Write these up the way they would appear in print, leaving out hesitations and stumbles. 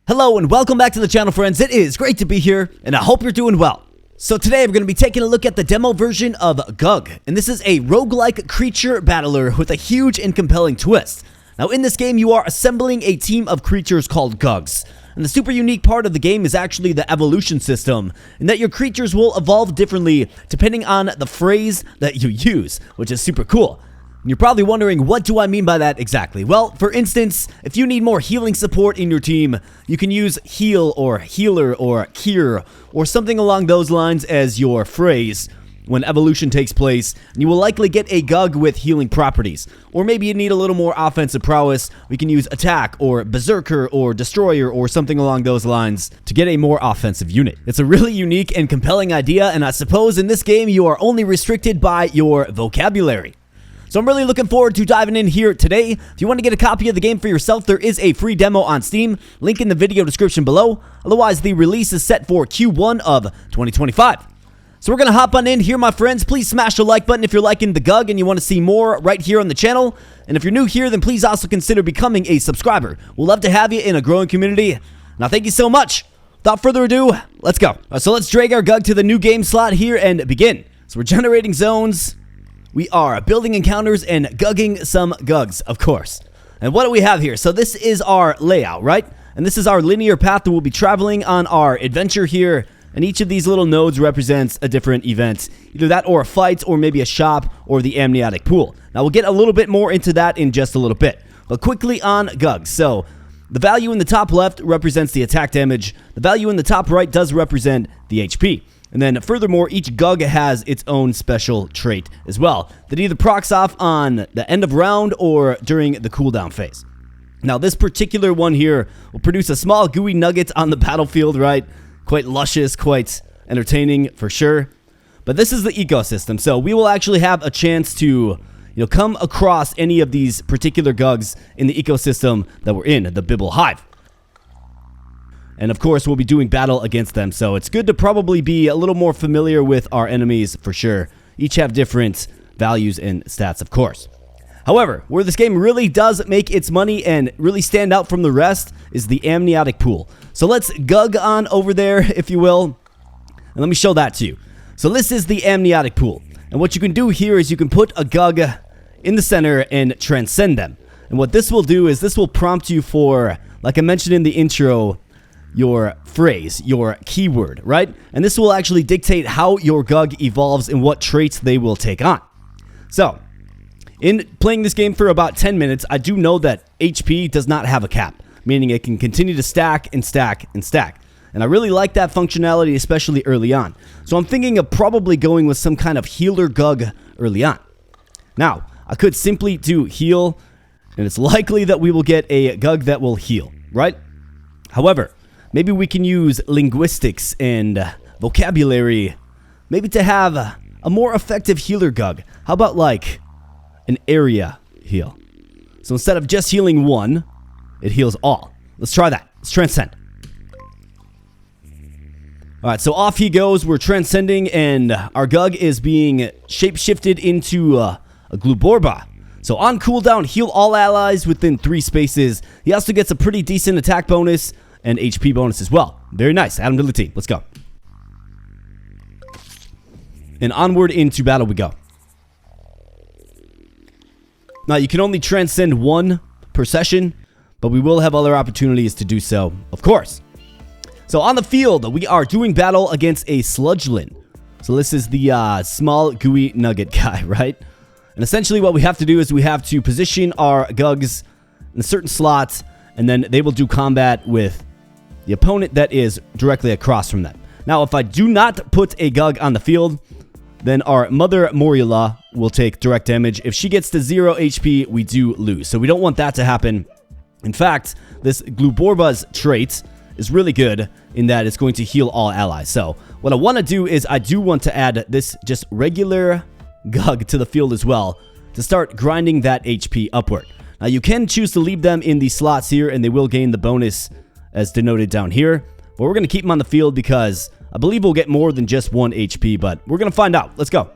Hello and welcome back to the channel, friends. It is great to be here and I hope you're doing well. So today we're going to be taking a look at the demo version of GUG, and this is a roguelike creature battler with a huge and compelling twist. Now in this game you are assembling a team of creatures called GUGs, and the super unique part of the game is actually the evolution system, in that your creatures will evolve differently depending on the phrase that you use, which is super cool. You're probably wondering, what do I mean by that exactly? Well, for instance, if you need more healing support in your team, you can use heal or healer or cure or something along those lines as your phrase when evolution takes place, and you will likely get a GUG with healing properties. Or maybe you need a little more offensive prowess, we can use attack or berserker or destroyer or something along those lines to get a more offensive unit. It's a really unique and compelling idea, and I suppose in this game you are only restricted by your vocabulary. So I'm really looking forward to diving in here today. If you want to get a copy of the game for yourself, there is a free demo on Steam, link in the video description below. Otherwise, the release is set for Q1 of 2025. So we're going to hop on in here, my friends. Please smash the like button if you're liking the GUG and you want to see more right here on the channel. And if you're new here, then please also consider becoming a subscriber. We'll love to have you in a growing community. Now, thank you so much. Without further ado, let's go. So let's drag our GUG to the new game slot here and begin. So we're generating zones. We are building encounters and GUGing some GUGs, of course. And what do we have here? So this is our layout, right? And this is our linear path that we'll be traveling on our adventure here. And each of these little nodes represents a different event. Either that or a fight or maybe a shop or the amniotic pool. Now we'll get a little bit more into that in just a little bit. But quickly on GUGs. So the value in the top left represents the attack damage. The value in the top right does represent the HP. And then furthermore, each GUG has its own special trait as well that either procs off on the end of round or during the cooldown phase. Now this particular one here will produce a small gooey nugget on the battlefield, right? Quite luscious, quite entertaining for sure. But this is the ecosystem, so we will actually have a chance to come across any of these particular GUGs in the ecosystem that we're in, the Bibble Hive. And of course, we'll be doing battle against them, so it's good to probably be a little more familiar with our enemies for sure. Each have different values and stats, of course. However, where this game really does make its money and really stand out from the rest is the amniotic pool. So let's GUG on over there, if you will, and let me show that to you. So this is the amniotic pool, and what you can do here is you can put a GUG in the center and transcend them. And what this will do is this will prompt you for, like I mentioned in the intro, your phrase, your keyword, right? And this will actually dictate how your GUG evolves and what traits they will take on. So, in playing this game for about 10 minutes, I do know that HP does not have a cap, meaning it can continue to stack and stack and stack. And I really like that functionality, especially early on. So I'm thinking of probably going with some kind of healer GUG early on. Now, I could simply do heal, and it's likely that we will get a GUG that will heal, right? However, maybe we can use linguistics and vocabulary, maybe to have a more effective healer GUG. How about like an area heal? So instead of just healing one, it heals all. Let's try that. Let's transcend. Alright, so off he goes. We're transcending and our GUG is being shape-shifted into a Gluborba. So on cooldown, heal all allies within 3 spaces. He also gets a pretty decent attack bonus and HP bonus as well. Very nice. Add him to the team. Let's go. And onward into battle we go. Now, you can only transcend one per session, but we will have other opportunities to do so, of course. So on the field, we are doing battle against a Sludgelin. So this is the small gooey nugget guy, right? And essentially what we have to do is we have to position our GUGs in a certain slot, and then they will do combat with the opponent that is directly across from them. Now, if I do not put a GUG on the field, then our Mother Morula will take direct damage. If she gets to 0 HP, we do lose. So we don't want that to happen. In fact, this Gluborba's trait is really good in that it's going to heal all allies. So what I want to do is I do want to add this just regular GUG to the field as well to start grinding that HP upward. Now, you can choose to leave them in these slots here, and they will gain the bonus as denoted down here. But we're going to keep them on the field because I believe we'll get more than just 1 HP, but we're going to find out. Let's go.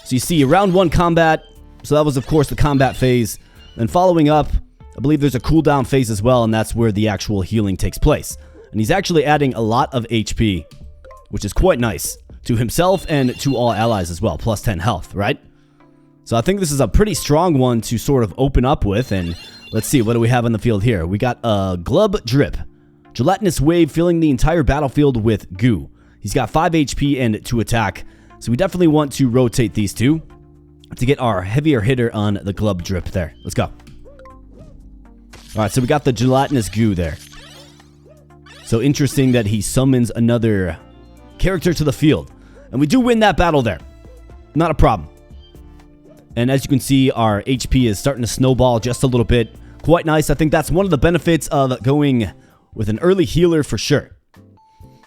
So you see round 1 combat. So that was, of course, the combat phase. Then following up, I believe there's a cooldown phase as well, and that's where the actual healing takes place. And he's actually adding a lot of HP, which is quite nice, to himself and to all allies as well, plus 10 health, right? So I think this is a pretty strong one to sort of open up with, and let's see, what do we have on the field here? We got a Glub Drip. Gelatinous Wave filling the entire battlefield with goo. He's got 5 HP and 2 attack, so we definitely want to rotate these two to get our heavier hitter on the Glub Drip there. Let's go. Alright, so we got the Gelatinous Goo there. So interesting that he summons another character to the field. And we do win that battle there. Not a problem. And as you can see, our HP is starting to snowball just a little bit. Quite nice. I think that's one of the benefits of going with an early healer for sure.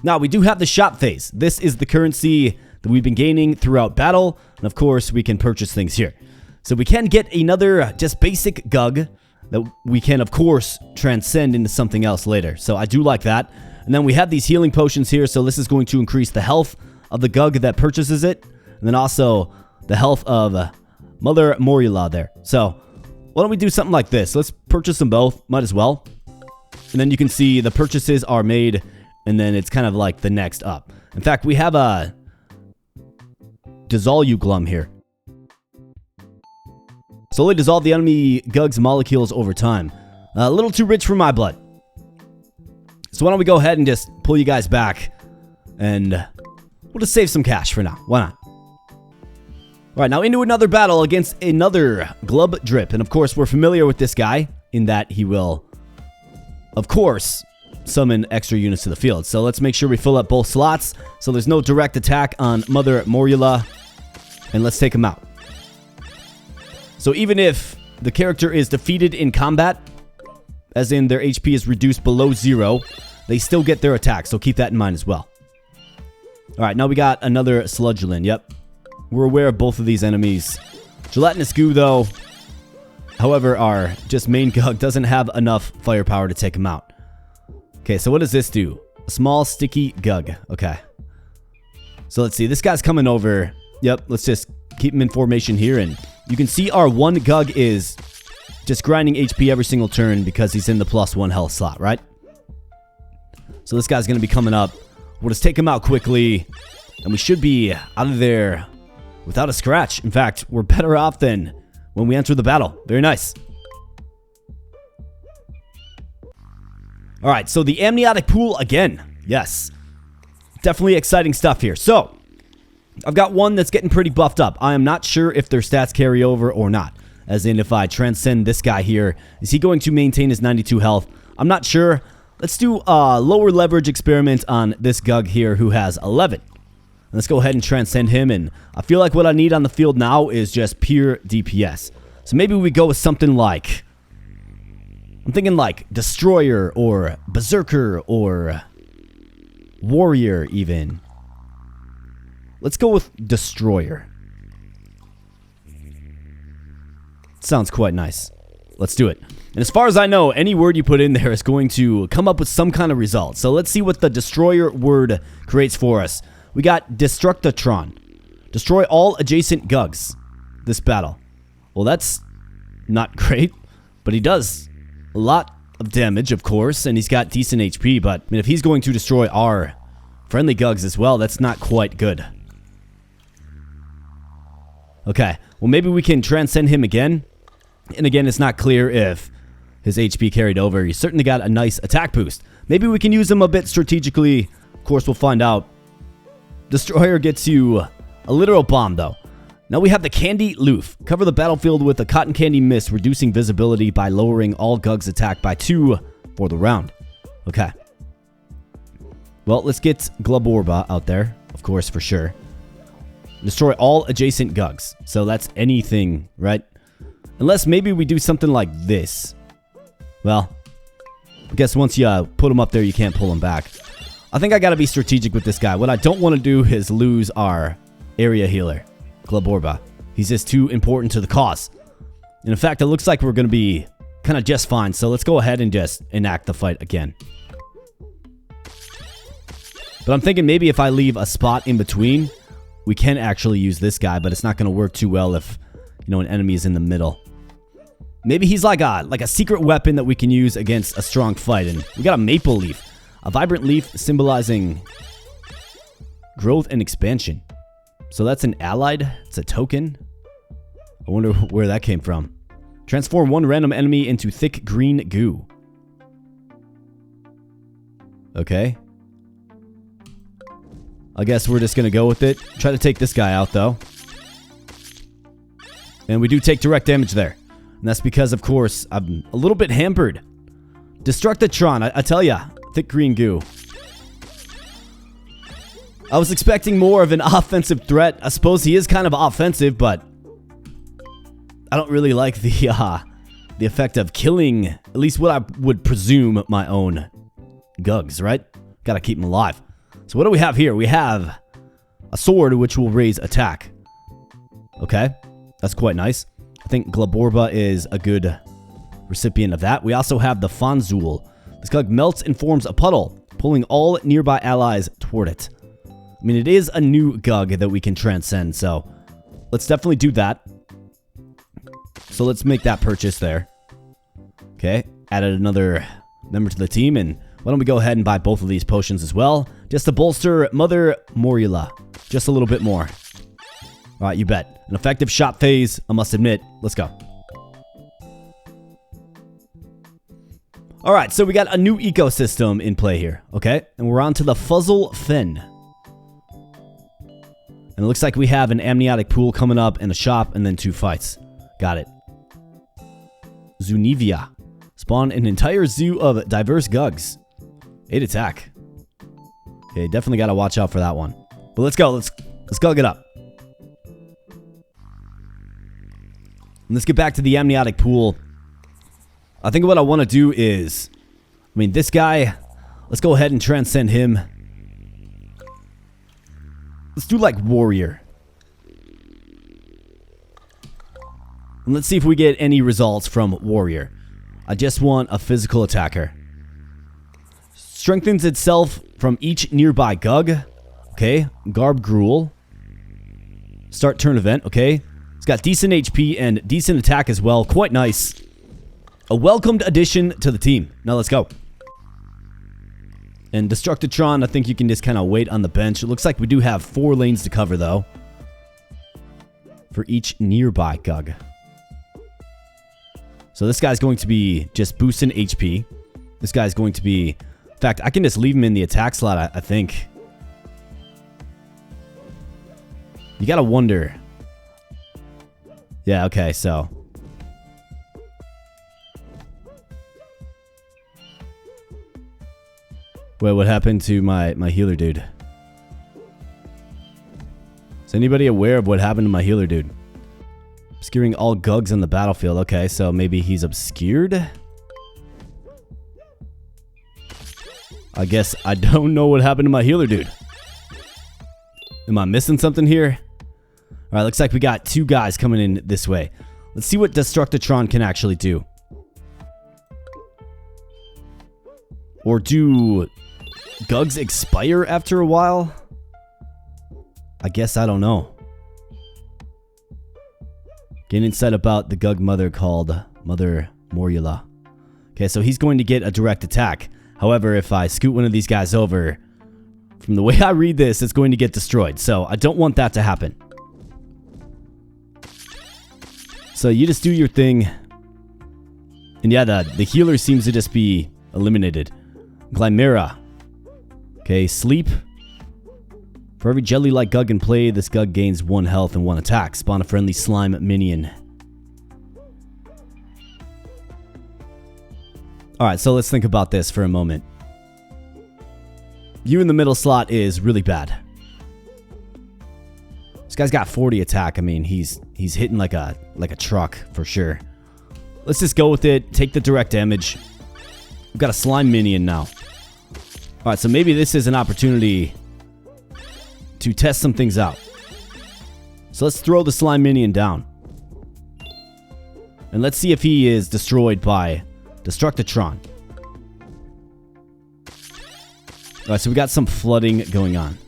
Now, we do have the shop phase. This is the currency that we've been gaining throughout battle. And of course, we can purchase things here. So we can get another just basic GUG that we can, of course, transcend into something else later. So I do like that. And then we have these healing potions here. So this is going to increase the health of the GUG that purchases it. And then also the health of Mother Morula there. So why don't we do something like this? Let's purchase them both. Might as well. And then you can see the purchases are made. And then it's kind of like the next up. In fact, we have a Dissolve Glum here. Slowly dissolve the enemy GUG's molecules over time. A little too rich for my blood. So why don't we go ahead and just pull you guys back. And we'll just save some cash for now. Why not? Alright, now into another battle against another Glub Drip. And of course, we're familiar with this guy in that he will, of course, summon extra units to the field. So let's make sure we fill up both slots so there's no direct attack on Mother Morula. And let's take him out. So even if the character is defeated in combat, as in their HP is reduced below 0, they still get their attack. So keep that in mind as well. Alright, now we got another Sludgelin. Yep. We're aware of both of these enemies. Gelatinous Goo, though, however, our just main GUG doesn't have enough firepower to take him out. Okay, so what does this do? A small, sticky GUG. Okay. So let's see. This guy's coming over. Yep, let's just keep him in formation here. And you can see our one GUG is just grinding HP every single turn because he's in the +1 health slot, right? So this guy's going to be coming up. We'll just take him out quickly. And we should be out of there without a scratch. In fact, we're better off than when we enter the battle. Very nice. Alright, so the amniotic pool again. Yes. Definitely exciting stuff here. So, I've got one that's getting pretty buffed up. I am not sure if their stats carry over or not. As in, if I transcend this guy here, is he going to maintain his 92 health? I'm not sure. Let's do a lower leverage experiment on this GUG here who has 11. Let's go ahead and transcend him. And I feel like what I need on the field now is just pure DPS. So maybe we go with something like, I'm thinking like Destroyer or Berserker or Warrior even. Let's go with Destroyer. Sounds quite nice. Let's do it. And as far as I know, any word you put in there is going to come up with some kind of result. So let's see what the Destroyer word creates for us. We got Destructatron. Destroy all adjacent GUGs this battle. Well, that's not great, but he does a lot of damage, of course, and he's got decent HP, but I mean, if he's going to destroy our friendly GUGs as well, that's not quite good. Okay, well, maybe we can transcend him again. And again, it's not clear if his HP carried over. He's certainly got a nice attack boost. Maybe we can use him a bit strategically. Of course, we'll find out. Destroyer gets you a literal bomb, though. Now we have the Candy Loof. Cover the battlefield with a cotton candy mist, reducing visibility by lowering all GUGs attack by 2 for the round. Okay. Well, let's get Gluborba out there, of course, for sure. Destroy all adjacent GUGs. So that's anything, right? Unless maybe we do something like this. Well, I guess once you put him up there, you can't pull him back. I think I gotta be strategic with this guy. What I don't want to do is lose our area healer, Gluborba. He's just too important to the cause. And in fact, it looks like we're gonna be kind of just fine. So let's go ahead and just enact the fight again. But I'm thinking maybe if I leave a spot in between, we can actually use this guy, but it's not gonna work too well if, you know, an enemy is in the middle. Maybe he's like a secret weapon that we can use against a strong fight. And we got a maple leaf. A vibrant leaf symbolizing growth and expansion. So that's an allied. It's a token. I wonder where that came from. Transform one random enemy into thick green goo. Okay. I guess we're just going to go with it. Try to take this guy out, though. And we do take direct damage there. And that's because, of course, I'm a little bit hampered. Destructitron, I tell ya. Thick green goo. I was expecting more of an offensive threat. I suppose he is kind of offensive, but I don't really like the effect of killing, at least what I would presume, my own GUGs, right? Gotta keep them alive. So what do we have here? We have a sword which will raise attack. Okay, that's quite nice. I think Glaborba is a good recipient of that. We also have the Fanzul. This GUG melts and forms a puddle, pulling all nearby allies toward it. I mean, it is a new GUG that we can transcend, so let's definitely do that. So let's make that purchase there. Okay, added another member to the team, and why don't we go ahead and buy both of these potions as well, just to bolster Mother Morula just a little bit more. All right, you bet. An effective shot phase, I must admit. Let's go. All right, so we got a new ecosystem in play here, okay? And we're on to the Fuzzle Fen. And it looks like we have an amniotic pool coming up and a shop and then 2 fights. Got it. Zunivia. Spawn an entire zoo of diverse GUGs. 8 attack. Okay, definitely got to watch out for that one. But let's go. Let's GUG it up. And let's get back to the amniotic pool. I think what I want to do is, I mean, this guy, let's go ahead and transcend him. Let's do like warrior. And let's see if we get any results from warrior. I just want a physical attacker. Strengthens itself from each nearby GUG. Okay, Garb Gruel. Start turn event, okay. It's got decent HP and decent attack as well. Quite nice. A welcomed addition to the team. Now let's go. And Destructitron, I think you can just kind of wait on the bench. It looks like we do have 4 lanes to cover, though, for each nearby GUG. So this guy's going to be just boosting HP. This guy's going to be... In fact, I can just leave him in the attack slot, I think. You gotta wonder. Yeah, okay, so... Wait, what happened to my healer dude? Is anybody aware of what happened to my healer dude? Obscuring all GUGs on the battlefield. Okay, so maybe he's obscured? I guess I don't know what happened to my healer dude. Am I missing something here? Alright, looks like we got 2 guys coming in this way. Let's see what Destructitron can actually do. Or do GUGs expire after a while? I guess I don't know. Gain insight about the GUG mother called Mother Morula. Okay, so he's going to get a direct attack. However, if I scoot one of these guys over, from the way I read this, it's going to get destroyed. So I don't want that to happen. So you just do your thing. And yeah, the healer seems to just be eliminated. Glymera. Okay, sleep. For every jelly-like GUG in play, this GUG gains 1 health and 1 attack. Spawn a friendly slime minion. Alright, so let's think about this for a moment. You in the middle slot is really bad. This guy's got 40 attack. I mean, he's hitting like a truck for sure. Let's just go with it. Take the direct damage. We've got a slime minion now. Alright, so maybe this is an opportunity to test some things out. So let's throw the slime minion down. And let's see if he is destroyed by Destructitron. Alright, so we got some flooding going on.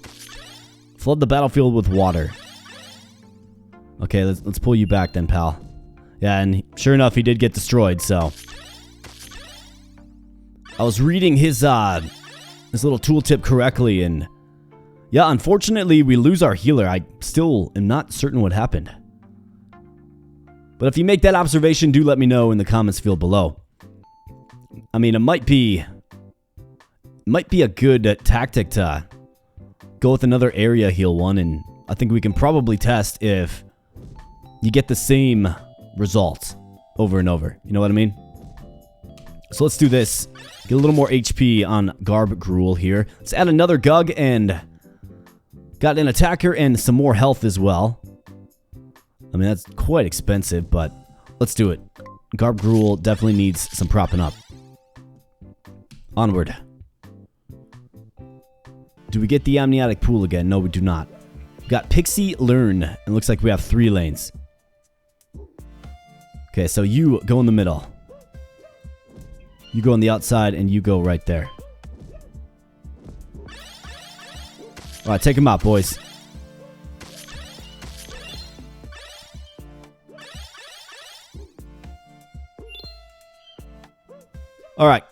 Flood the battlefield with water. Okay, let's pull you back then, pal. Yeah, and sure enough, he did get destroyed, so. I was reading his little tooltip correctly, and yeah, unfortunately, we lose our healer. I still am not certain what happened. But if you make that observation, do let me know in the comments field below. I mean, it might be a good tactic to go with another area heal one, and I think we can probably test if you get the same results over and over. You know what I mean? So let's do this. Get a little more HP on Garb Gruel here. Let's add another GUG and got an attacker and some more health as well. I mean, that's quite expensive, but let's do it. Garb Gruel definitely needs some propping up. Onward. Do we get the amniotic pool again? No, we do not. We got Pixie Learn, and looks like we have 3 lanes. Okay, so you go in the middle. You go on the outside, and you go right there. Alright, take him out, boys. Alright.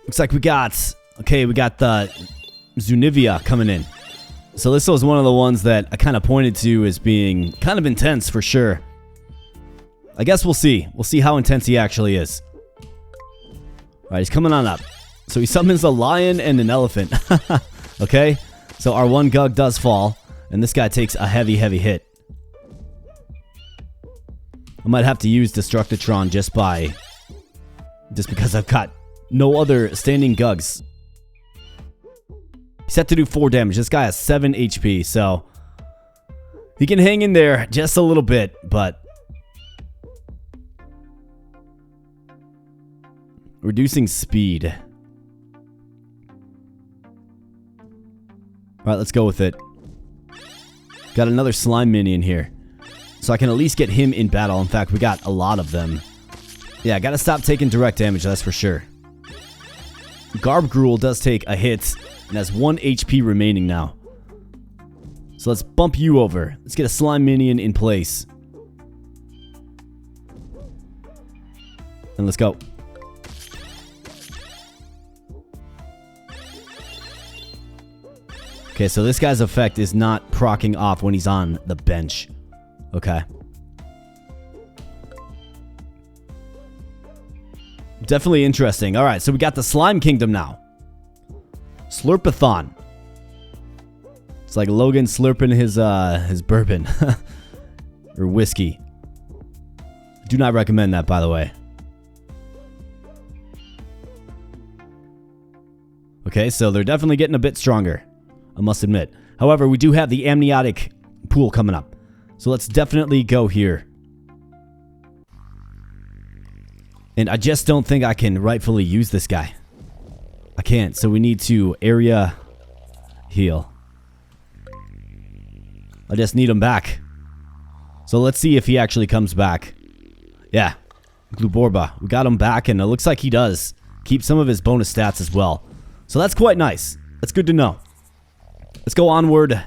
Looks like we got the Zunivia coming in. So this was one of the ones that I kind of pointed to as being kind of intense for sure. I guess we'll see. We'll see how intense he actually is. Alright, he's coming on up. So he summons a lion and an elephant. Okay? So our one GUG does fall, and this guy takes a heavy, heavy hit. I might have to use Destructitron just because I've got no other standing GUGs. He's set to do 4 damage. This guy has 7 HP, so he can hang in there just a little bit, but reducing speed. Alright, let's go with it. Got another slime minion here, so I can at least get him in battle. In fact, we got a lot of them. Yeah, gotta stop taking direct damage, that's for sure. Garb Gruel does take a hit and has 1 HP remaining now. So let's bump you over. Let's get a slime minion in place. And let's go. Okay, so this guy's effect is not proccing off when he's on the bench. Okay. Definitely interesting. Alright, so we got the Slime Kingdom now. Slurpathon. It's like Logan slurping his bourbon. Or whiskey. Do not recommend that, by the way. Okay, so they're definitely getting a bit stronger, I must admit. However, we do have the amniotic pool coming up. So let's definitely go here. And I just don't think I can rightfully use this guy. I can't, so we need to area heal. I just need him back. So let's see if he actually comes back. Yeah, Gluborba. We got him back, and it looks like he does keep some of his bonus stats as well. So that's quite nice. That's good to know. Let's go onward.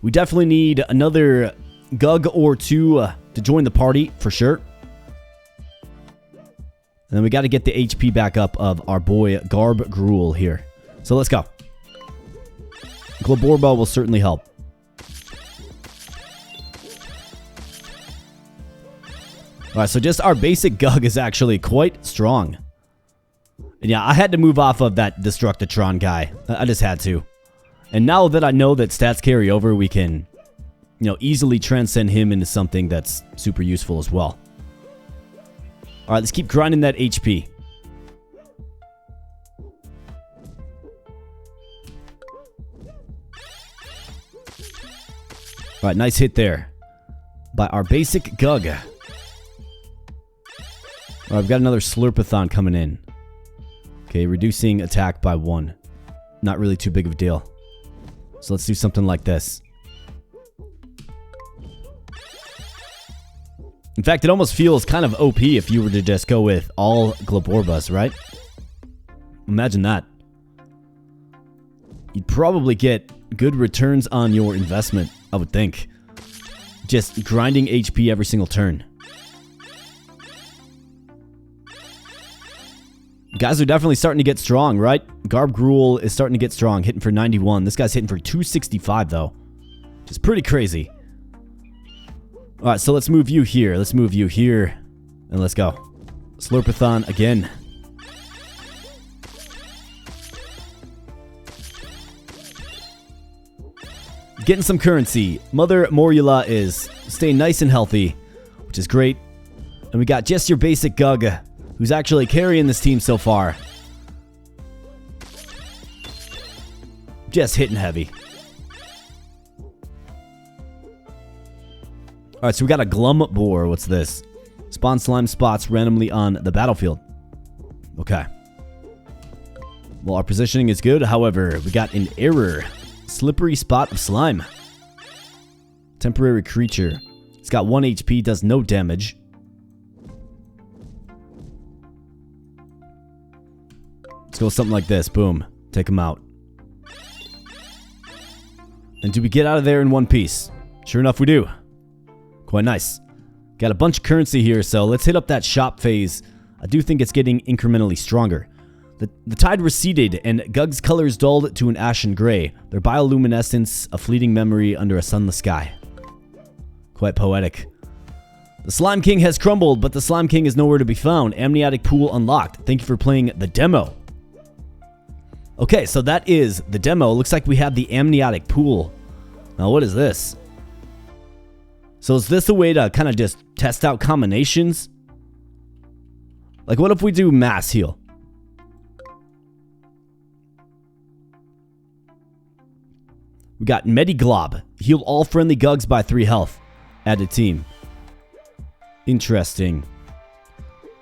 We definitely need another GUG or 2 to join the party, for sure. And then we got to get the HP back up of our boy Garb Gruel here. So let's go. Gluborba will certainly help. Alright, so just our basic GUG is actually quite strong. And yeah, I had to move off of that Destructitron guy. I just had to. And now that I know that stats carry over, we can, easily transcend him into something that's super useful as well. Alright, let's keep grinding that HP. Alright, nice hit there by our basic GUG. Alright, we've got another Slurpathon coming in. Okay, reducing attack by 1. Not really too big of a deal. So let's do something like this. In fact, it almost feels kind of OP if you were to just go with all Gluborbas, right? Imagine that. You'd probably get good returns on your investment, I would think. Just grinding HP every single turn. Guys are definitely starting to get strong, right? Garb Gruel is starting to get strong, hitting for 91. This guy's hitting for 265, though. Which is pretty crazy. Alright, so let's move you here. Let's move you here. And let's go. Slurpathon again. Getting some currency. Mother Morula is staying nice and healthy, which is great. And we got just your basic GUG, who's actually carrying this team so far. Just hitting heavy. Alright, so we got a Glum Boar. What's this? Spawn slime spots randomly on the battlefield. Okay. Well, our positioning is good. However, we got an error. Slippery spot of slime. Temporary creature. It's got 1 HP, does no damage. Let's go something like this. Boom. Take him out. And do we get out of there in one piece? Sure enough, we do. Quite nice. Got a bunch of currency here, so let's hit up that shop phase. I do think it's getting incrementally stronger. The tide receded, and GUG's colors dulled to an ashen gray. Their bioluminescence, a fleeting memory under a sunless sky. Quite poetic. The Slime King has crumbled, but the Slime King is nowhere to be found. Amniotic Pool unlocked. Thank you for playing the demo. Okay, so that is the demo. Looks like we have the Amniotic Pool. Now, what is this? So is this a way to kind of just test out combinations? Like, what if we do mass heal? We got Mediglob. Heal all friendly GUGs by 3 health. Add a team. Interesting.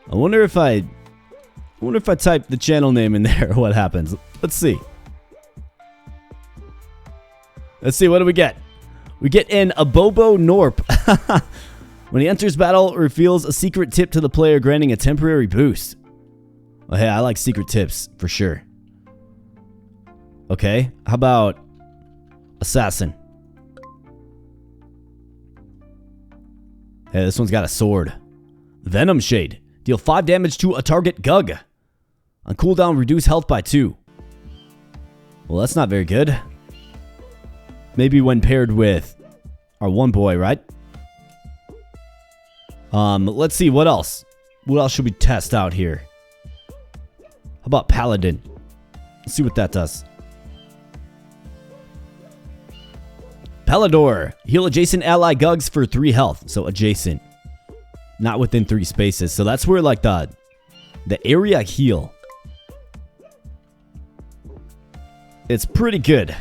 I wonder if I type the channel name in there, what happens. Let's see. Let's see, what do we get? We get an Abobo Norp. When he enters battle, it reveals a secret tip to the player, granting a temporary boost. Oh, hey, I like secret tips, for sure. Okay, how about Assassin? Hey, this one's got a sword. Venom Shade. Deal 5 damage to a target GUG. On cooldown, reduce health by 2. Well, that's not very good. Maybe when paired with our one boy, right? Let's see, what else? What else should we test out here? How about Paladin? Let's see what that does. Palador. Heal adjacent ally GUGs for 3 health. So adjacent. Not within 3 spaces. So that's where, like, the area heal. It's pretty good.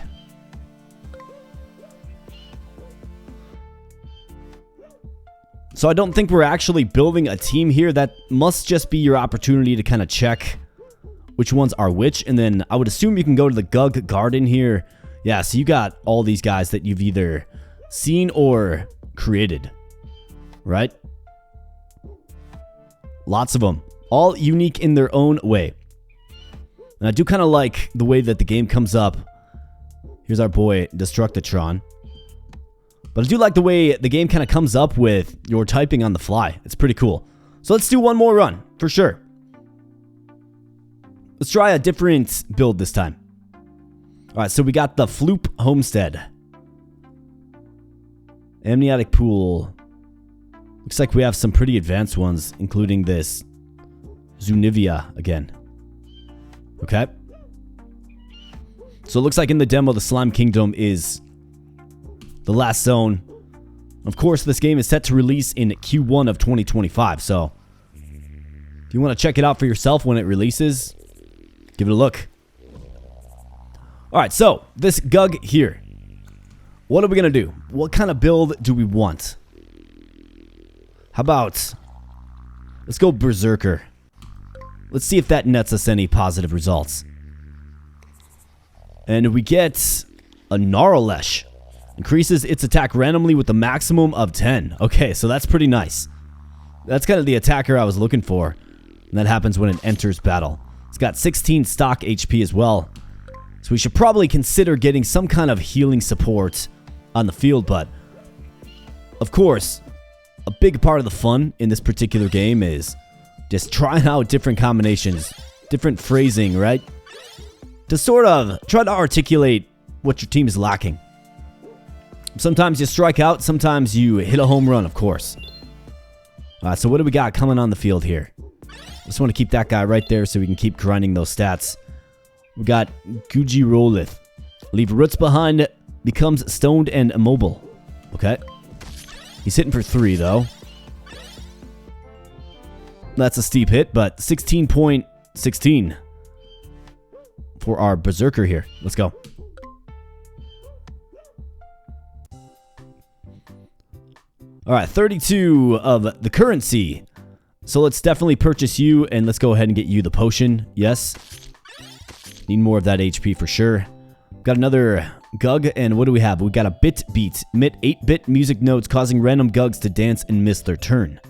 So I don't think we're actually building a team here. That must just be your opportunity to kind of check which ones are which. And then I would assume you can go to the GUG garden here. Yeah, so you got all these guys that you've either seen or created, right? Lots of them. All unique in their own way. And I do kind of like the way that the game comes up. Here's our boy, Destructitron. But I do like the way the game kind of comes up with your typing on the fly. It's pretty cool. So let's do one more run, for sure. Let's try a different build this time. Alright, so we got the Floop Homestead. Amniotic Pool. Looks like we have some pretty advanced ones, including this Zunivia again. Okay. So it looks like in the demo, the Slime Kingdom is the last zone. Of course, this game is set to release in Q1 of 2025, so if you want to check it out for yourself when it releases, give it a look. Alright, so this GUG here. What are we going to do? What kind of build do we want? How about, let's go Berserker. Let's see if that nets us any positive results. And we get a Gnarlesh. Increases its attack randomly with a maximum of 10. Okay, so that's pretty nice. That's kind of the attacker I was looking for. And that happens when it enters battle. It's got 16 stock HP as well. So we should probably consider getting some kind of healing support on the field. But, of course, a big part of the fun in this particular game is just trying out different combinations, different phrasing, right? To sort of try to articulate what your team is lacking. Sometimes you strike out, sometimes you hit a home run, of course. So what do we got coming on the field here? Just want to keep that guy right there so we can keep grinding those stats. We got GUG roguelite. Leave roots behind, becomes stoned and immobile. Okay. He's hitting for 3 though. That's a steep hit, but 16.16 for our berserker here. Let's go. Alright, 32 of the currency. So let's definitely purchase you, and let's go ahead and get you the potion. Yes. Need more of that HP for sure. Got another GUG, and what do we have? We got a bit beat. Emit 8-bit music notes, causing random GUGs to dance and miss their turn.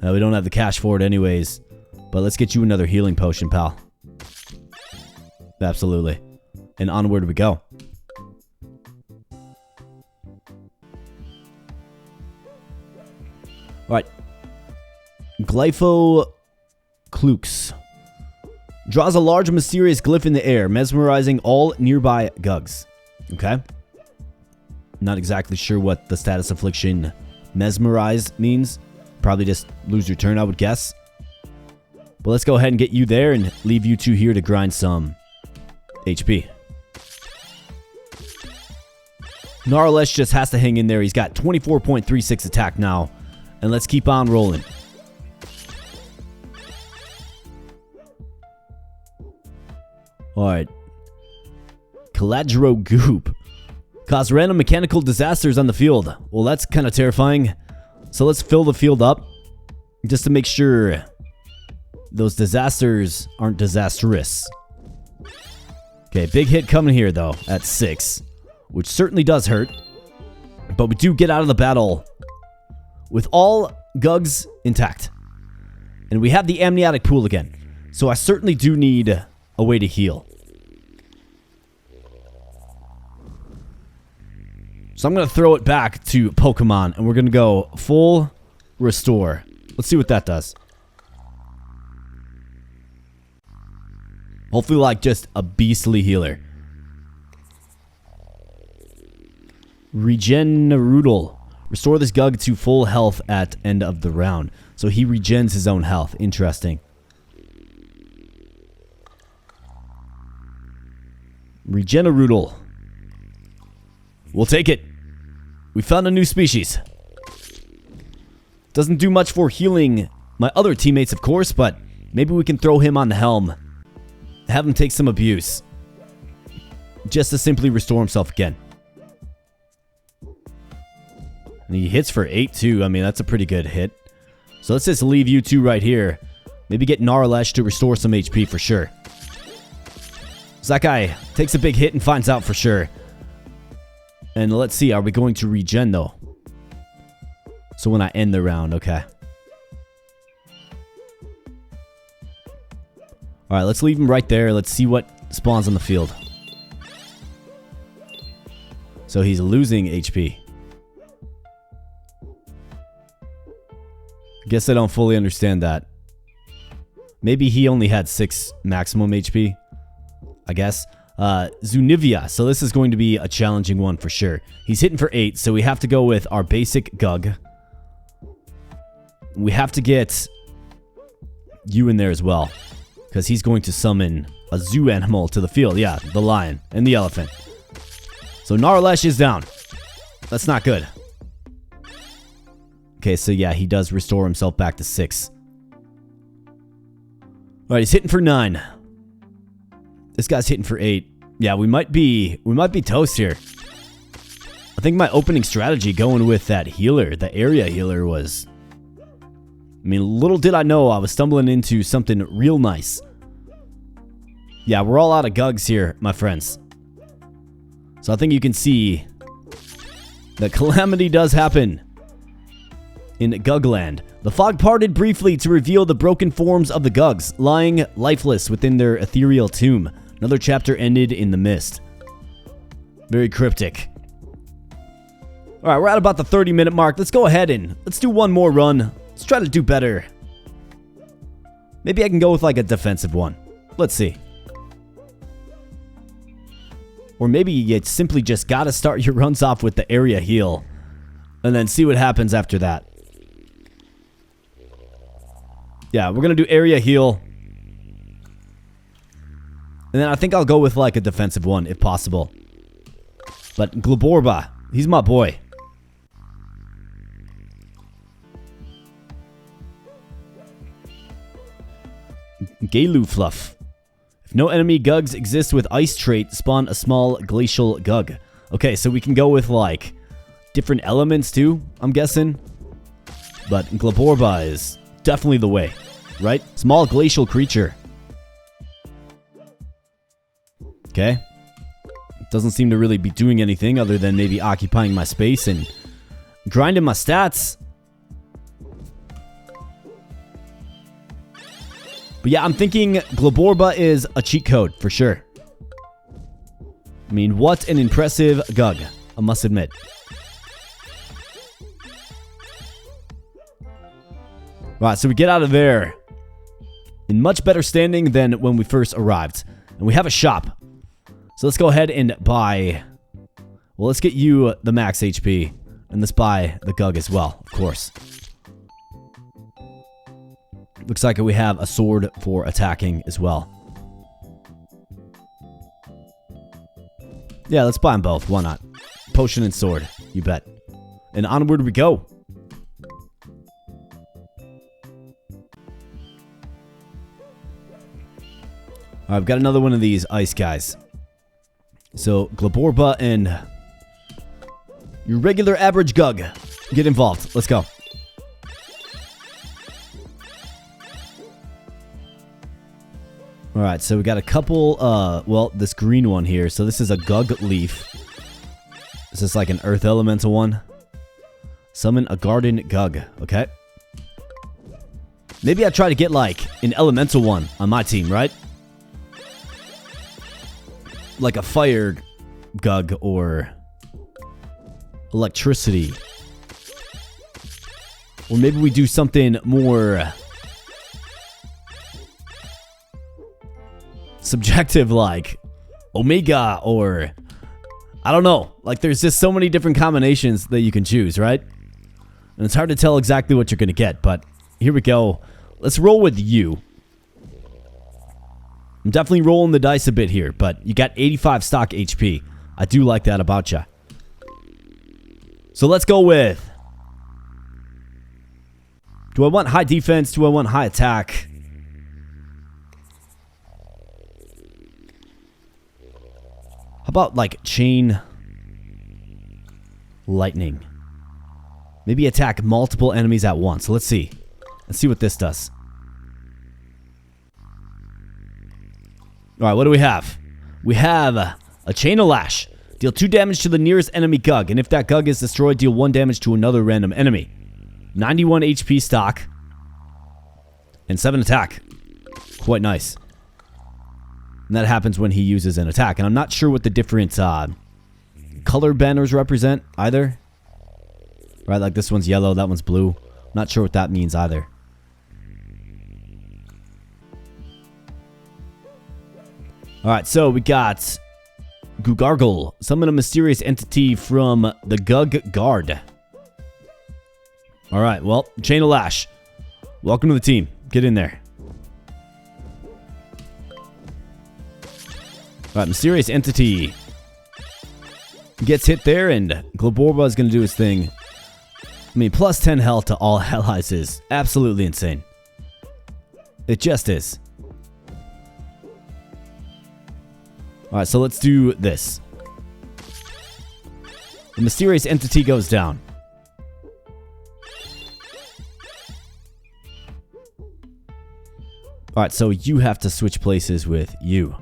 We don't have the cash for it anyways. But let's get you another healing potion, pal. Absolutely. And onward we go. Alright. Glypho-Klux. Draws a large mysterious glyph in the air, mesmerizing all nearby GUGs. Okay. Not exactly sure what the status affliction mesmerize means. Probably just lose your turn, I would guess. But let's go ahead and get you there and leave you two here to grind some HP. Gnarlesh just has to hang in there. He's got 24.36 attack now. And let's keep on rolling. Alright. Caladro Goop. Cause random mechanical disasters on the field. Well, that's kind of terrifying. So let's fill the field up. Just to make sure those disasters aren't disastrous. Okay, big hit coming here, though, at 6. Which certainly does hurt. But we do get out of the battle with all GUGs intact. And we have the amniotic pool again. So I certainly do need a way to heal. So I'm going to throw it back to Pokemon. And we're going to go full restore. Let's see what that does. Hopefully like just a beastly healer. Regeneroodle. Restore this GUG to full health at end of the round. So he regens his own health. Interesting. Regeneroodle. We'll take it. We found a new species. Doesn't do much for healing my other teammates, of course, but maybe we can throw him on the helm. Have him take some abuse. Just to simply restore himself again. And he hits for 8 too. I mean, that's a pretty good hit. So let's just leave you two right here. Maybe get Gnarlesh to restore some HP for sure. So that guy takes a big hit and finds out for sure. And let's see, are we going to regen though? So when I end the round, okay. Alright, let's leave him right there. Let's see what spawns on the field. So he's losing HP. Guess I don't fully understand that. Maybe he only had 6 maximum HP. I guess. Zunivia. So this is going to be a challenging one for sure. He's hitting for 8, so we have to go with our basic GUG. We have to get you in there as well. Because he's going to summon a zoo animal to the field. Yeah, the lion and the elephant. So Gnarlesh is down. That's not good. Okay, so yeah, he does restore himself back to 6. Alright, he's hitting for 9. This guy's hitting for 8. Yeah, we might be toast here. I think my opening strategy going with that healer, the area healer, was... I mean, little did I know I was stumbling into something real nice. Yeah, we're all out of GUGs here, my friends. So I think you can see that calamity does happen in GUGland. The fog parted briefly to reveal the broken forms of the GUGs, lying lifeless within their ethereal tomb. Another chapter ended in the mist. Very cryptic. Alright, we're at about the 30-minute mark. Let's go ahead and let's do one more run. Let's try to do better. Maybe I can go with like a defensive one. Let's see. Or maybe you simply just gotta start your runs off with the area heal. And then see what happens after that. Yeah, we're gonna do area heal. And then I think I'll go with like a defensive one if possible. But Glaborba, he's my boy. Galu Fluff. If no enemy GUGs exist with ice trait, spawn a small glacial GUG. Okay, so we can go with like different elements too, I'm guessing. But Glaborba is definitely the way, right? Small glacial creature. Okay. Doesn't seem to really be doing anything other than maybe occupying my space and grinding my stats. But yeah, I'm thinking Glaborba is a cheat code for sure. I mean, what an impressive GUG, I must admit. Alright, so we get out of there in much better standing than when we first arrived. And we have a shop. So let's go ahead and buy... Well, let's get you the max HP. And let's buy the GUG as well, of course. Looks like we have a sword for attacking as well. Yeah, let's buy them both. Why not? Potion and sword. You bet. And onward we go. I've got another one of these ice guys. So, Glaborba and your regular average GUG. Get involved. Let's go. Alright, so we got a couple, well, this green one here. So this is a GUG leaf. This is like an earth elemental one. Summon a garden GUG, okay? Maybe I try to get like an elemental one on my team, right? Like a fire GUG or electricity. Or maybe we do something more subjective like Omega or I don't know. Like there's just so many different combinations that you can choose, right? And it's hard to tell exactly what you're going to get, but here we go. Let's roll with you. I'm definitely rolling the dice a bit here, but you got 85 stock HP. I do like that about you. So let's go with... Do I want high defense? Do I want high attack? How about like chain lightning? Maybe attack multiple enemies at once. Let's see. Let's see what this does. Alright, what do we have? We have a chain of lash. Deal 2 damage to the nearest enemy GUG, and if that GUG is destroyed, deal 1 damage to another random enemy. 91 HP stock. And 7 attack. Quite nice. And that happens when he uses an attack. And I'm not sure what the different color banners represent either. Right, like this one's yellow, that one's blue. Not sure what that means either. Alright, so we got Gugargle. Summon a mysterious entity from the GUG Guard. Alright, well, Chain of Lash. Welcome to the team. Get in there. Alright, mysterious entity gets hit there, and Glaborba is going to do his thing. I mean, plus 10 health to all allies is absolutely insane. It just is. Alright, so let's do this. The mysterious entity goes down. Alright, so you have to switch places with you.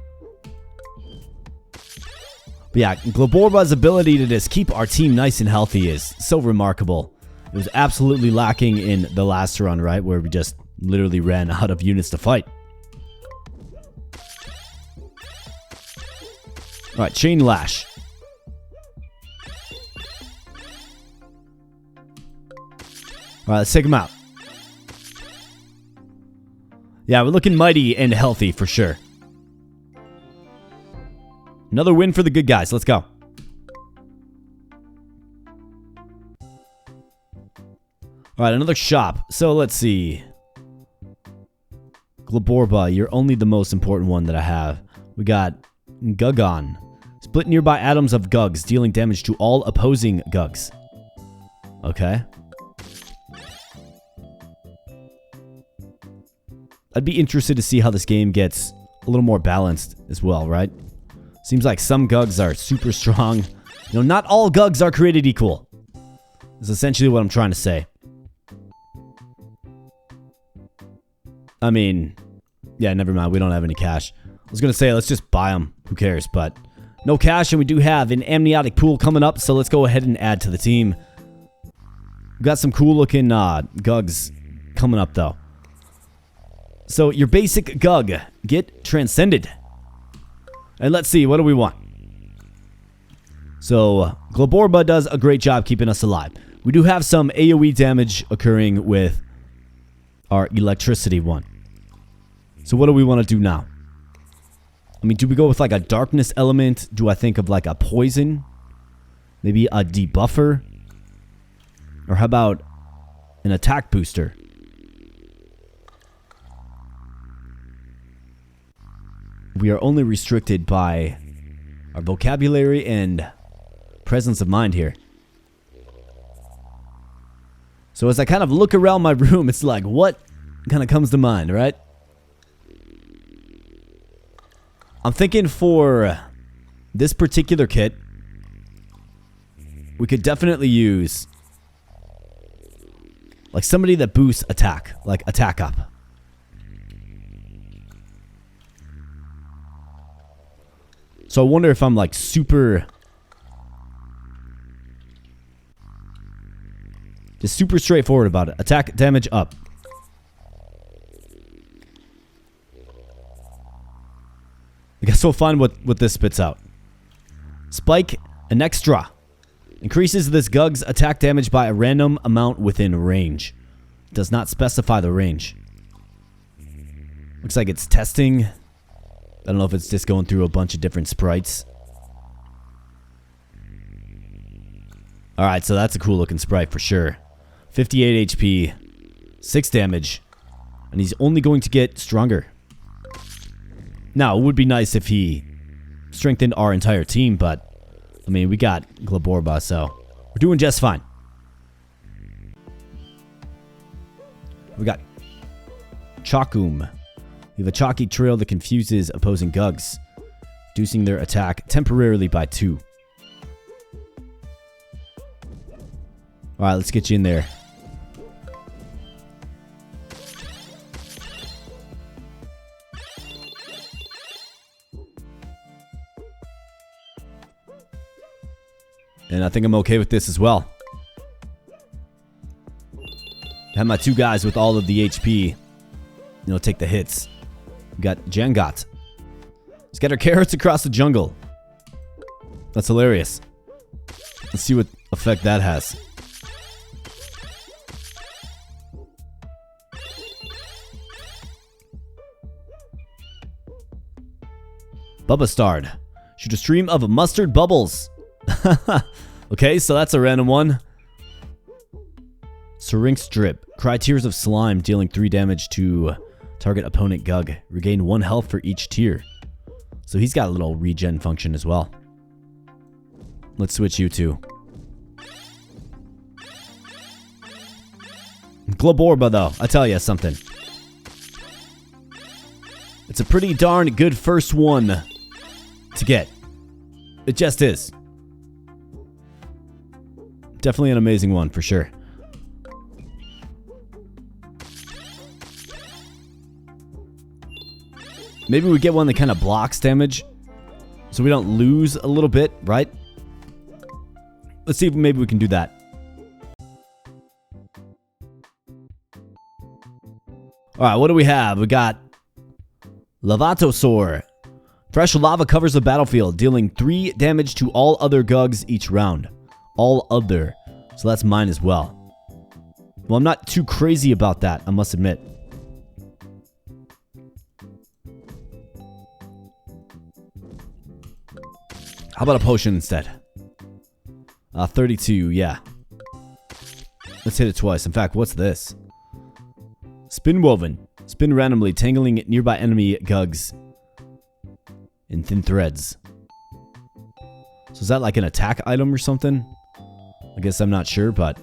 But yeah, Glaborba's ability to just keep our team nice and healthy is so remarkable. It was absolutely lacking in the last run, right? Where we just literally ran out of units to fight. Alright, Chain Lash. Alright, let's take him out. Yeah, we're looking mighty and healthy for sure. Another win for the good guys. Let's go. Alright, another shop. So let's see. Glaborba, you're only the most important one that I have. We got GUG. Split nearby atoms of GUGs, dealing damage to all opposing GUGs. Okay. I'd be interested to see how this game gets a little more balanced as well, right? Seems like some GUGs are super strong. Not all GUGs are created equal. That's essentially what I'm trying to say. I mean, yeah, never mind. We don't have any cash. I was going to say, let's just buy them. Who cares? But no cash, and we do have an amniotic pool coming up, so let's go ahead and add to the team. We've got some cool-looking GUGs coming up, though. So, your basic GUG, get transcended. And let's see, what do we want? So, Glaborba does a great job keeping us alive. We do have some AoE damage occurring with our electricity one. So what do we want to do now? I mean, do we go with like a darkness element? Do I think of like a poison? Maybe a debuffer? Or how about an attack booster? We are only restricted by our vocabulary and presence of mind here. So as I kind of look around my room, it's like, what kind of comes to mind, right? I'm thinking for this particular kit, we could definitely use like somebody that boosts attack, like attack up. So I wonder if I'm like super... just super straightforward about it. Attack damage up. I guess we'll find what this spits out. Spike an extra. Increases this GUG's attack damage by a random amount within range. Does not specify the range. Looks like it's testing. I don't know if it's just going through a bunch of different sprites. Alright, so that's a cool looking sprite for sure. 58 HP, 6 damage, and he's only going to get stronger. Now, it would be nice if he strengthened our entire team, but, I mean, we got Glaborba, so we're doing just fine. We got Chakum. We have a chalky trail that confuses opposing GUGs, reducing their attack temporarily by 2. Alright, let's get you in there. And I think I'm okay with this as well. I have my 2 guys with all of the HP. Take the hits. We got Jangot. Scatter carrots across the jungle. That's hilarious. Let's see what effect that has. Bubba Starred. Shoot a stream of mustard bubbles. Okay, so that's a random one. Syrinx Drip. Cry tears of slime, dealing 3 damage to target opponent GUG. Regain 1 health for each tier. So he's got a little regen function as well. Let's switch you two. Glaborba, though, I tell you something. It's a pretty darn good first one to get. It just is. Definitely an amazing one, for sure. Maybe we get one that kind of blocks damage, so we don't lose a little bit, right? Let's see if maybe we can do that. Alright, what do we have? We got Lavatosaur. Fresh lava covers the battlefield, dealing 3 damage to all other GUGs each round. All other. So that's mine as well. Well, I'm not too crazy about that, I must admit. How about a potion instead? 32, yeah. Let's hit it twice. In fact, what's this? Spin woven. Spin randomly, tangling nearby enemy GUGs in thin threads. So is that like an attack item or something? I guess I'm not sure, but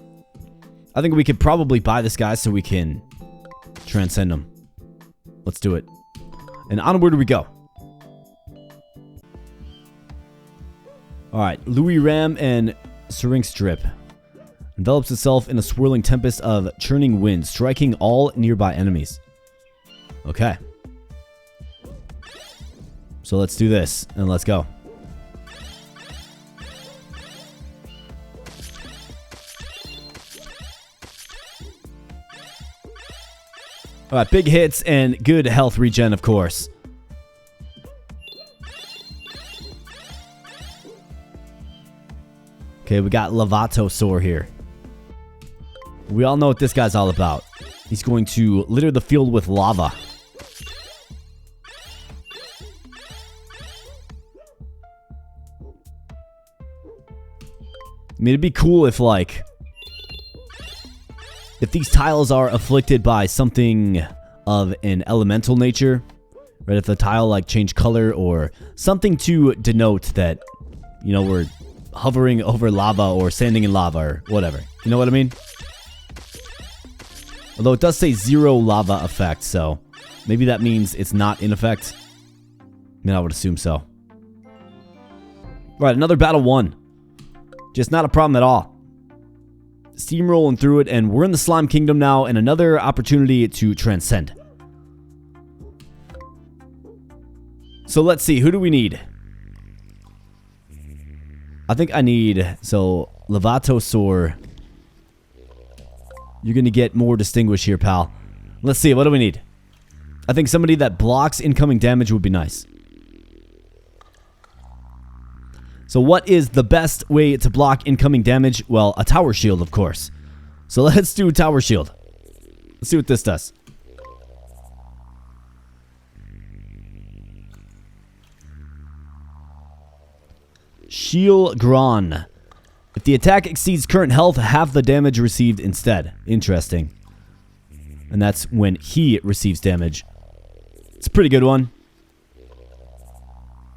I think we could probably buy this guy so we can transcend him. Let's do it. And onward we go. Alright, Louis Ram and Syringe Strip. Envelops itself in a swirling tempest of churning wind, striking all nearby enemies. Okay. So let's do this, and let's go. Alright, big hits and good health regen, of course. Okay, we got Levatosaur here. We all know what this guy's all about. He's going to litter the field with lava. I mean, it'd be cool if, like, if these tiles are afflicted by something of an elemental nature, right? If the tile, like, change color or something to denote that, you know, we're hovering over lava or standing in lava or whatever. You know what I mean? Although it does say 0 lava effect, so maybe that means it's not in effect. I mean, I would assume so. Right, another battle won. Just not a problem at all. Steamrolling through it, and we're in the Slime Kingdom now, and another opportunity to transcend. So let's see, who do we need? I think I need, so, Levatosaur. You're going to get more distinguished here, pal. Let's see, what do we need? I think somebody that blocks incoming damage would be nice. So what is the best way to block incoming damage? Well, a tower shield, of course. So let's do tower shield. Let's see what this does. Shield Gron. If the attack exceeds current health, half the damage received instead. Interesting. And that's when he receives damage. It's a pretty good one.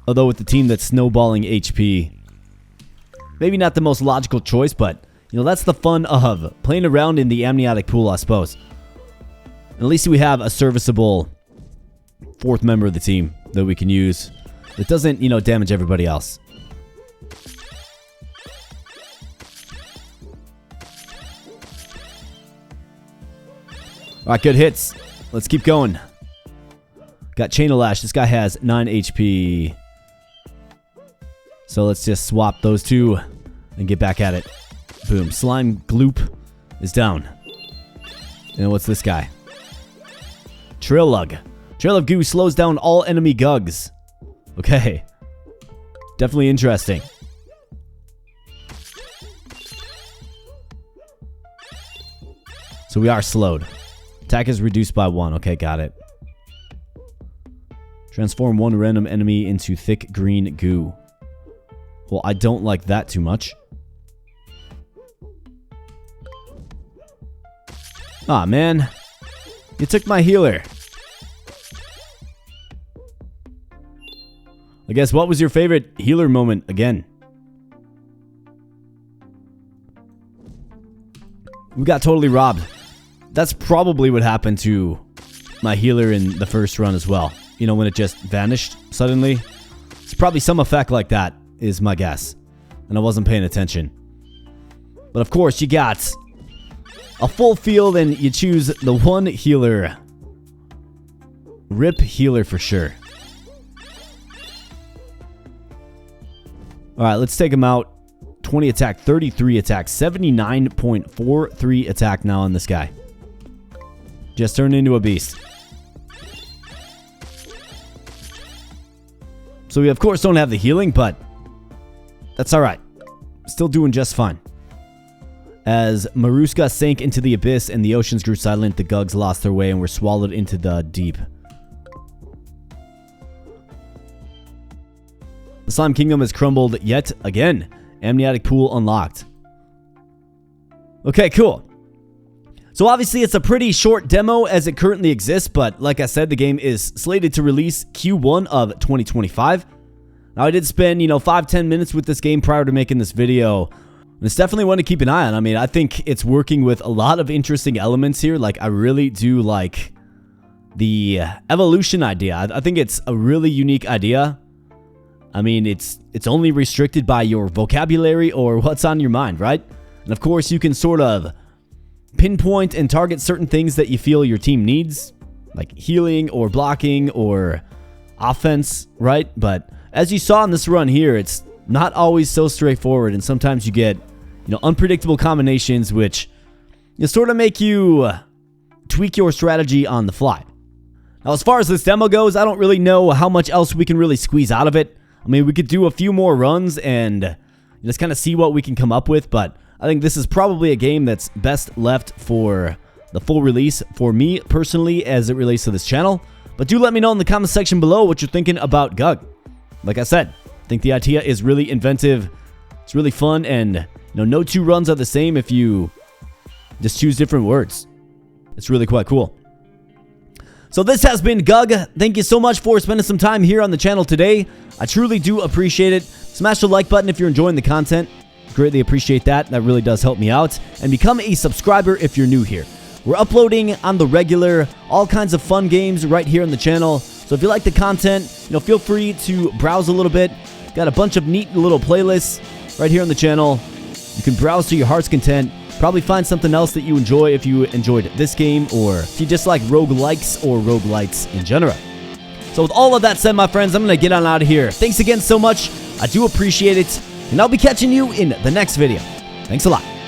Although with the team that's snowballing HP, maybe not the most logical choice, but, you know, that's the fun of playing around in the amniotic pool, I suppose. At least we have a serviceable fourth member of the team that we can use that doesn't, you know, damage everybody else. Alright, good hits. Let's keep going. Got Chain of Lash. This guy has 9 HP. So let's just swap those two and get back at it. Boom. Slime Gloop is down. And what's this guy? Trail-Lug. Trail of Goo slows down all enemy GUGs. Okay. Definitely interesting. So we are slowed. Attack is reduced by 1. Okay, got it. Transform one random enemy into thick green goo. Well, I don't like that too much. Aw, man. You took my healer. I guess, what was your favorite healer moment again? We got totally robbed. That's probably what happened to my healer in the first run as well. You know, when it just vanished suddenly. It's probably some effect like that, is my guess. And I wasn't paying attention. But of course, you got a full field and you choose the one healer. Rip healer for sure. Alright, let's take him out. 20 attack, 33 attack, 79.43 attack now on this guy. Just turned into a beast. So we of course don't have the healing, but that's alright. Still doing just fine. As Maruska sank into the abyss and the oceans grew silent, the GUGs lost their way and were swallowed into the deep. The Slime Kingdom has crumbled yet again. Amniotic pool unlocked. Okay, cool. So obviously it's a pretty short demo as it currently exists, but like I said, the game is slated to release Q1 of 2025. Now I did spend, 5-10 minutes with this game prior to making this video. And it's definitely one to keep an eye on. I mean, I think it's working with a lot of interesting elements here. Like, I really do like the evolution idea. I think it's a really unique idea. I mean, it's only restricted by your vocabulary or what's on your mind, right? And of course, you can sort of pinpoint and target certain things that you feel your team needs, like healing or blocking or offense, right? But as you saw in this run here, it's not always so straightforward, and sometimes you get, unpredictable combinations which sort of make you tweak your strategy on the fly. Now, as far as this demo goes, I don't really know how much else we can really squeeze out of it. I mean, we could do a few more runs and just kind of see what we can come up with, but I think this is probably a game that's best left for the full release for me personally as it relates to this channel. But do let me know in the comment section below what you're thinking about GUG. Like I said, I think the idea is really inventive. It's really fun, and no two runs are the same if you just choose different words. It's really quite cool. So this has been GUG. Thank you so much for spending some time here on the channel today. I truly do appreciate it. Smash the like button if you're enjoying the content. Greatly appreciate that. That really does help me out. And become a subscriber if you're new here. We're uploading on the regular, all kinds of fun games right here on the channel. So if you like the content, feel free to browse a little bit. Got a bunch of neat little playlists right here on the channel. You can browse to your heart's content. Probably find something else that you enjoy if you enjoyed this game, or if you just like roguelikes or roguelites in general. So with all of that said, my friends, I'm going to get on out of here. Thanks again so much. I do appreciate it. And I'll be catching you in the next video. Thanks a lot.